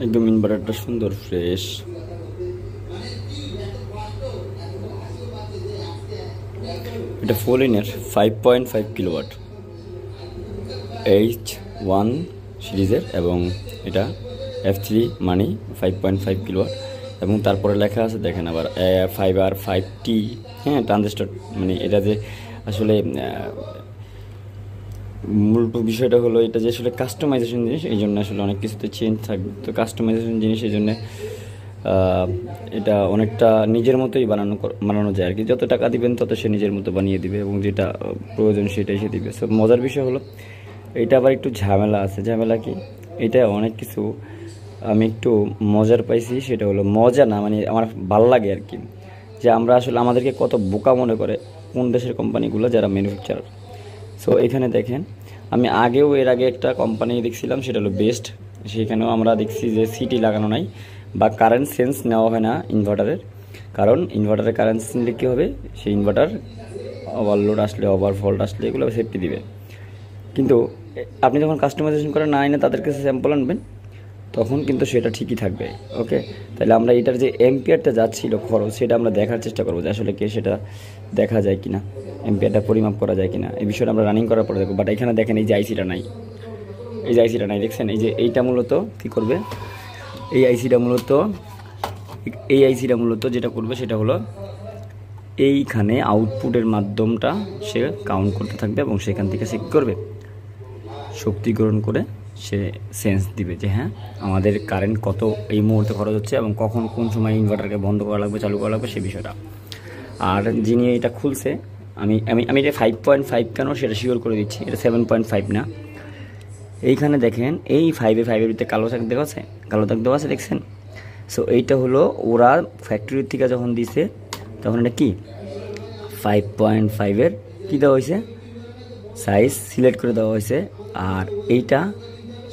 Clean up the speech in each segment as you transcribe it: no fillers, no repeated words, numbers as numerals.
একদম ইনভার্টারটা সুন্দর ফ্রেশ। এটা ফোলিনের 5.5 কিলোওয়াট H1 সিরিজের, এবং এটা F3 মানি 5.5 কিলোওয়াট। এবং তারপরে লেখা আছে দেখেন আবার 5R5T, হ্যাঁ ট্রানজিস্টর। মানে এটা যে আসলে মূল বিষয়টা হলো এটা যে আসলে কাস্টমাইজেশন জিনিস, এই জন্য আসলে অনেক কিছুতে চেঞ্জ থাকবে। তো কাস্টমাইজেশন জিনিস এই জন্যে এটা অনেকটা নিজের মতোই বানানো যায় আর কি। যত টাকা দিবেন তত সে নিজের মতো বানিয়ে দিবে, এবং যেটা প্রয়োজন সেটাই সে দিবে। সো মজার বিষয় হলো এটা আবার একটু ঝামেলা আছে। ঝামেলা কি, এটা অনেক কিছু আমি একটু মজার পাইছি। সেটা হলো মজা না, মানে আমার ভাল লাগে আর কি, যে আমরা আসলে আমাদেরকে কত বোকা মনে করে কোন দেশের কোম্পানিগুলো যারা ম্যানুফ্যাকচারার। সো এখানে দেখেন, আমি এর আগে একটা কোম্পানি দেখছিলাম, সেটা হলো বেস্ট। সেখানেও আমরা দেখছি যে সিটি লাগানো নাই বা কারেন্ট সেন্স নেওয়া হয় না ইনভার্টারের। কারণ ইনভার্টারের কারেন্ট নিলে কী হবে, সেই ইনভার্টার ওভারলোড আসলে, ওভারফল্ট আসলে এগুলো সেফটি দিবে। কিন্তু আপনি যখন কাস্টমাইজেশন করে না এনে তাদের কাছে স্যাম্পল আনবেন, তখন কিন্তু সেটা ঠিকই থাকবে। ওকে, তাহলে আমরা এটার যে এম্পিয়ারটা যাচ্ছিল খরচ, সেটা আমরা দেখার চেষ্টা করবো যে আসলে সেটা দেখা যায় কিনা, এম্পিয়ারটা পরিমাপ করা যায় কিনা। এই বিষয়টা আমরা রানিং করার পরে দেখবো। বাট এখানে দেখেন এই যে আইসিটা নাই, দেখছেন? এই যে এইটা মূলত কী করবে, এই আইসিটা মূলত যেটা করবে সেটা হলো এইখানে আউটপুটের মাধ্যমটা সে কাউন্ট করতে থাকবে, এবং সেখান থেকে সে কী করবে, শক্তিগ্রহণ করে সে সেন্স দিবে যে হ্যাঁ আমাদের কারেন্ট কত এই মুহূর্তে খরচ হচ্ছে, এবং কখন কোন সময় ইনভার্টারকে বন্ধ করা লাগবে, চালু করা লাগবে, সে বিষয়টা। আর যিনি এটা খুলছে, আমি আমি আমি এটা 5.5 কেন সেটা শিওর করে দিচ্ছি, এটা 7.5 না। এইখানে দেখেন এই 5.5-এর ভিতরে কালো দাগ দেওয়া আছে, দেখছেন? সো এইটা হলো ওরা ফ্যাক্টরির থেকে যখন দিছে তখন এটা কি 5.5-এর কী দেওয়া হয়েছে, সাইজ সিলেক্ট করে দেওয়া হয়েছে। আর এইটা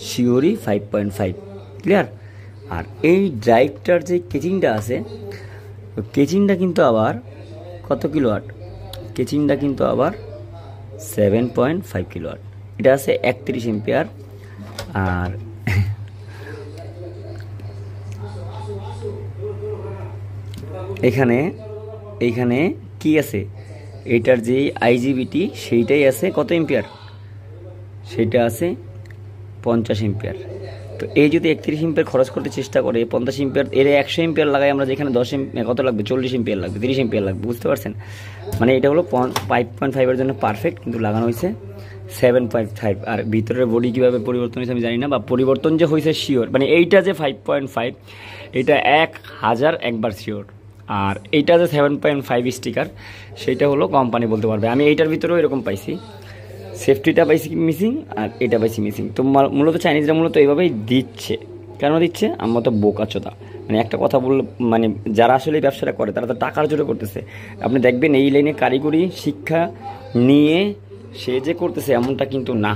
শিওরই 5.5, ক্লিয়ার? আর এই ড্রাইভটার যে কেচিংটা আছে, কেচিংটা কিন্তু আবার কত কিলোওয়াট, কেচিংটা কিন্তু আবার 7.5 কিলোওয়াট। এটা আছে 31 এম্পিয়ার। আর এইখানে কি আছে, এইটার যে আইজিবিটি সেইটাই আছে কত এম্পিয়ার, সেইটা আছে 50 এম্পিয়ার। তো এই যদি 31 এম্পিয়ার খরচ করতে চেষ্টা করে, 50 এম্পিয়ার এর 100 এম্পিয়ার লাগাই আমরা, যেখানে 10 এম্পিয়ার কত লাগবে, 40 এম্পিয়ার লাগবে, 30 এম্পিয়ার লাগবে, বুঝতে পারছেন? মানে এটা হলো 5.5-এর জন্য পারফেক্ট, কিন্তু লাগানো হয়েছে 7.5। আর ভিতরের বডি কীভাবে পরিবর্তন হয়েছে আমি জানি না, বা পরিবর্তন যে হয়েছে শিওর, মানে এইটা যে 5.5 এটা 1000 একবার শিওর। আর এইটা যে 7.5 স্টিকার, সেইটা হলো কোম্পানি বলতে পারবে। আমি এইটার ভিতরেও এরকম পাইছি, সেফটিটা পাইছি মিসিং, আর এটা পাইছি মিসিং। তো মূলত চাইনিজরা মূলত এইভাবেই দিচ্ছে। কেন দিচ্ছে, আমার তো বোকাচোদা। মানে একটা কথা বললে, মানে যারা আসলে এই ব্যবসাটা করে তারা তো টাকার জোরে করতেছে। আপনি দেখবেন এই লাইনে কারিগরি শিক্ষা নিয়ে সে যে করতেছে এমনটা কিন্তু না।